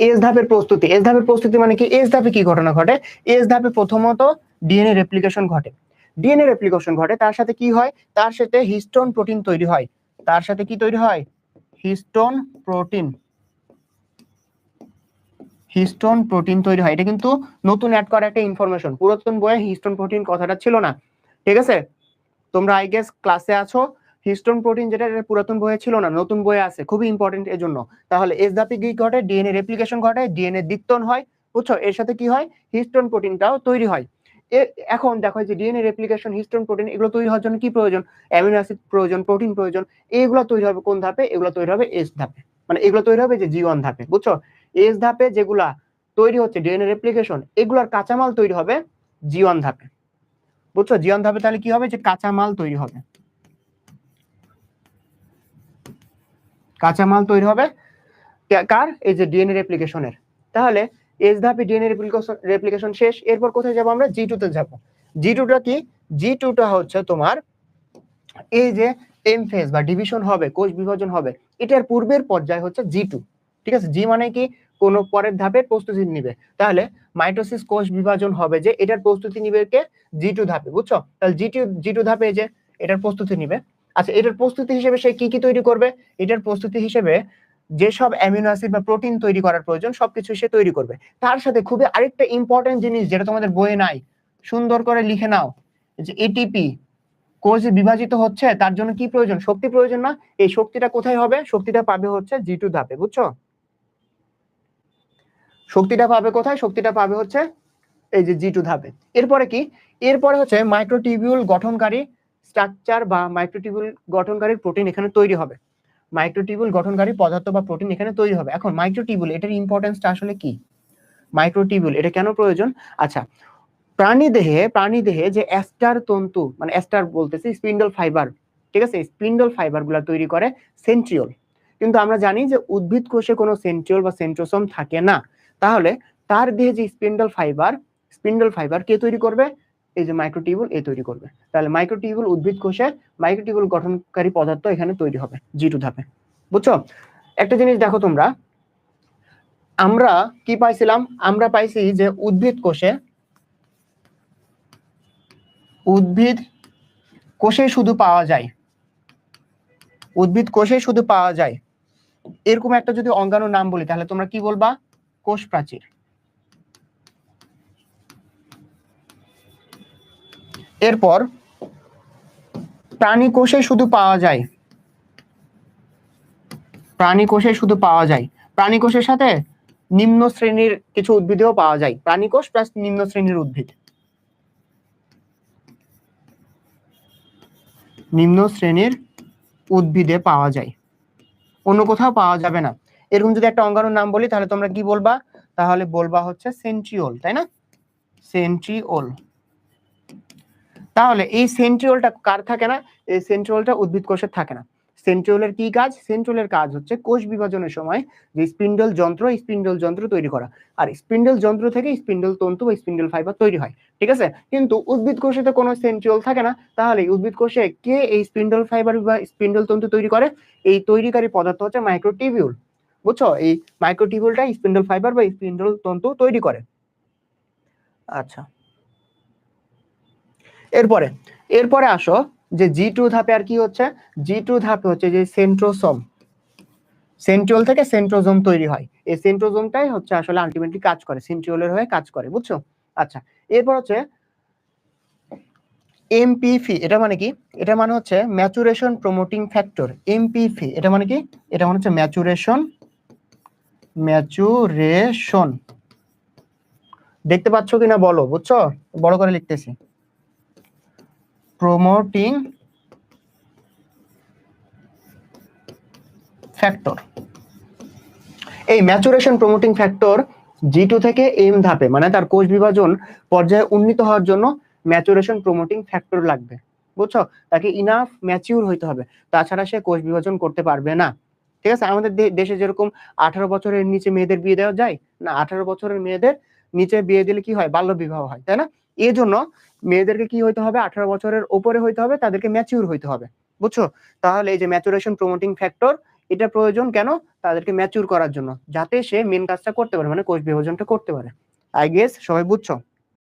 S ধাপের প্রস্তুতি। S ধাপের প্রস্তুতি মানে কি? এস ধাপে কি ঘটনা ঘটে? এস ধাপে প্রথমত ডিএনএ রেপ্লিকেশন ঘটে। ডিএনএ রেপ্লিকেশন ঘটে, তার সাথে কি হয়? তার সাথে হিস্টোন প্রোটিন তৈরি হয়। তার সাথে কি তৈরি হয়? Histone protein. হিস্টোন প্রোটিন তৈরি হয়। এটা কিন্তু নতুন অ্যাড করা একটা ইনফরমেশন। পুরাতন বইয়ে হিস্টোন প্রোটিন কথাটা ছিল না, ঠিক আছে? তোমরা আই গেস ক্লাসে আছো, হিস্টোন প্রোটিন যেটা পুরাতন বইয়ে ছিল না, নতুন বইয়ে আছে, খুবই ইম্পর্টেন্ট এর জন্য। তাহলে এস ধাপে কি ঘটে? ডিএনএ রেপ্লিকেশন ঘটে, ডিএনএ দ্বিত্বন হয়, বুঝছো? এর সাথে কি হয়? হিস্টোন প্রোটিনটাও তৈরি হয়। এখন দেখো যে ডিএনএ রেপ্লিকেশন, হিস্টোন প্রোটিন, এগুলো তৈরি হওয়ার জন্য কি প্রয়োজন? অ্যামিনো অ্যাসিড প্রয়োজন, প্রোটিন প্রয়োজন। এগুলো তৈরি হবে কোন ধাপে? এগুলো তৈরি হবে এস ধাপে, মানে এগুলো তৈরি হবে যে জি1 ধাপে, বুঝছো? এস ধাপে যেগুলা তৈরি হচ্ছে ডিএনএ রেপ্লিকেশন, এগুলার কাঁচামাল তৈরি হবে জি1 ধাপে, বুঝছো? জি1 ধাপে তাহলে কি হবে? যে কাঁচামাল তৈরি হবে, কাঁচামাল তৈরি হবে কার? এই যে ডিএনএ রেপ্লিকেশনের। তাহলে এস ধাপে ডিএনএ রেপ্লিকেশন শেষ। এরপর কোথায় যাব আমরা? জি2 তে যাব। জি2টা কি? জি2টা হচ্ছে তোমার এই যে এম ফেজ বা ডিভিশন হবে, কোষ বিভাজন হবে, এটার পূর্বের পর্যায় হচ্ছে জি2, ঠিক আছে? জি মানে কি? কোন পরের ধাপের প্রস্তুতি নিবে। তাহলে মাইটোসিস কোষ বিভাজন হবে, যে এটার প্রস্তুতি নিবে কে? জি2 ধাপে, বুঝছো? তাহলে জি2 ধাপে যে এটার প্রস্তুতি নিবে। আচ্ছা, এটার প্রস্তুতি হিসেবে সে কি কি তৈরি করবে? এটার প্রস্তুতি হিসেবে যেসব অ্যামিনো অ্যাসিড বা প্রোটিন তৈরি করার প্রয়োজন সবকিছু সে তৈরি করবে। তার সাথে খুবই আরেকটা ইম্পর্টেন্ট জিনিস যেটা তোমাদের বইয়ে নাই, সুন্দর করে লিখে নাও, যে এটিপি কোষ বিভাজিত হচ্ছে, তার জন্য কি প্রয়োজন? শক্তি প্রয়োজন না? এই শক্তিটা কোথায় হবে? শক্তিটা পাবে হচ্ছে জি2 ধাপে, বুঝছো? শক্তিটা পাবে কোথায়? শক্তিটা পাবে হচ্ছে এই যে জি2 ধাপে। এরপরে কি? এরপরে হচ্ছে মাইক্রোটিবিউল গঠনকারী স্ট্রাকচার বা মাইক্রোটিবিউল গঠনকারী প্রোটিন এখানে তৈরি হবে। মাইক্রোটিবিউল গঠনকারী পদার্থ বা প্রোটিন এখানে তৈরি হবে। এখন মাইক্রোটিবিউল, এটার ইম্পর্টেন্সটা আসলে কি? মাইক্রোটিবিউল এটা কেন প্রয়োজন? আচ্ছা, প্রাণীদেহে যে অ্যাস্টার তন্তু, মানে অ্যাস্টার বলতেছি স্পিন্ডল ফাইবার, ঠিক আছে? স্পিন্ডল ফাইবার গুলা তৈরি করে সেন্ট্রিওল। কিন্তু আমরা জানি যে উদ্ভিদ কোষে কোনো সেন্ট্রিওল বা সেন্ট্রোসোম থাকে না। তাহলে তার দেহে যে স্পিন্ডল ফাইবার কে তৈরি করবে? এই যে মাইক্রোটিবিউল এ তৈরি করবে। তাহলে মাইক্রোটিবিউল উদ্ভিদ কোষে মাইক্রোটিবিউল গঠনকারী পদার্থ এখানে তৈরি হবে জি2 ধাপে, বুঝছো? একটা জিনিস দেখো তোমরা, আমরা কি পাইছিলাম? আমরা পাইছি যে উদ্ভিদ কোষে শুধু পাওয়া যায়, উদ্ভিদ কোষে শুধু পাওয়া যায় এরকম একটা যদি অঙ্গাণুর নাম বলি, তাহলে তোমরা কি বলবা? কোষ প্রাচীর। এরপর প্রাণী কোষে শুধু পাওয়া যায়, প্রাণী কোষে শুধু পাওয়া যায়, প্রাণী কোষের সাথে নিম্ন শ্রেণীর কিছু উদ্ভিদেও পাওয়া যায়, প্রাণী কোষ প্লাস নিম্ন শ্রেণীর উদ্ভিদ, নিম্ন শ্রেণীর উদ্ভিদে পাওয়া যায়, অন্য কোথাও পাওয়া যাবে না। এরকম যদি একটা অঙ্গাণুর নাম বলি, তাহলে তোমরা কি বলবা? তাহলে বলবা হচ্ছে সেন্ট্রিওল, তাই না? সেন্ট্রিওল। তাহলে এই সেন্ট্রিওলটা কার থাকে না? এই সেন্ট্রিওলটা উদ্ভিদ কোষের থাকে না। সেন্ট্রিওলের কি কাজ? সেন্ট্রিওলের কাজ হচ্ছে কোষ বিভাজনের সময় যে স্পিন্ডল যন্ত্র তৈরি করা, আর স্পিন্ডল যন্ত্র থেকে স্পিন্ডল তন্তু বা স্পিন্ডল ফাইবার তৈরি হয়, ঠিক আছে? কিন্তু উদ্ভিদ কোষে তো কোনো সেন্ট্রিওল থাকে না। তাহলে উদ্ভিদ কোষে কে এই স্পিন্ডল ফাইবার বা স্পিন্ডল তন্তু তৈরি করে? এই তৈরিকারী পদার্থ হচ্ছে মাইক্রোটিবিউল, বুঝছো? এই মাইক্রোটিবিউলটা স্পিন্ডল ফাইবার বা স্পিন্ডল তন্তু তৈরি করে। আচ্ছা, এরপরে আসো যে জি2 ধাপে আর কি হচ্ছে? জি2 ধাপে হচ্ছে যে সেন্ট্রোসোম, সেন্ট্রিওল থেকে সেন্ট্রোজোম তৈরি হয়। এই সেন্ট্রোজোমটাই হচ্ছে আসলে আলটিমেটলি কাজ করে, সেন্ট্রিওলের হয়ে কাজ করে, বুঝছো? আচ্ছা, এরপর হচ্ছে এমপিফি। এটা মানে কি? এটা মানে হচ্ছে ম্যাচুরেশন প্রমোটিং ফ্যাক্টর। এমপিফি এটা মানে কি? এটা মানে হচ্ছে ম্যাচুরেশন দেখতে পাচ্ছ কিনা বলো, বুঝছো? বড় করে লিখতেছি, প্রমোটিং ফ্যাক্টর। এই ম্যাচুরেশন প্রমোটিং ফ্যাক্টর জি2 থেকে এম ধাপে, মানে তার কোষ বিভাজন পর্যায়ে উন্নীত হওয়ার জন্য ম্যাচুরেশন প্রমোটিং ফ্যাক্টর লাগবে, বুঝছো? তাকে ইনাফ ম্যাচিউর হইতে হবে, তাছাড়া সে কোষ বিভাজন করতে পারবে না, ঠিক আছে? আমাদের দেশে যেরকম 18 বছরের নিচে মেয়েদের বিয়ে দেওয়া যায় না, 18 বছরের মেয়েদের নিচে বিয়ে দিলে কি হয়? বাল্য বিবাহ হয়, তাই না? এই জন্য মেয়েদেরকে কি হইতে হবে? 18 বছরের উপরে হইতে হবে, তাদেরকে ম্যাচিউর হইতে হবে, বুঝছো? তাহলে এই যে ম্যাচুরেশন প্রমোটিং ফ্যাক্টর এটা প্রয়োজন কেন? তাদেরকে ম্যাচিউর করার জন্য, যাতে সে মেন কাজটা করতে পারে, মানে কোষ বিভাজনটা করতে পারে। আই গেস সবাই বুঝছো?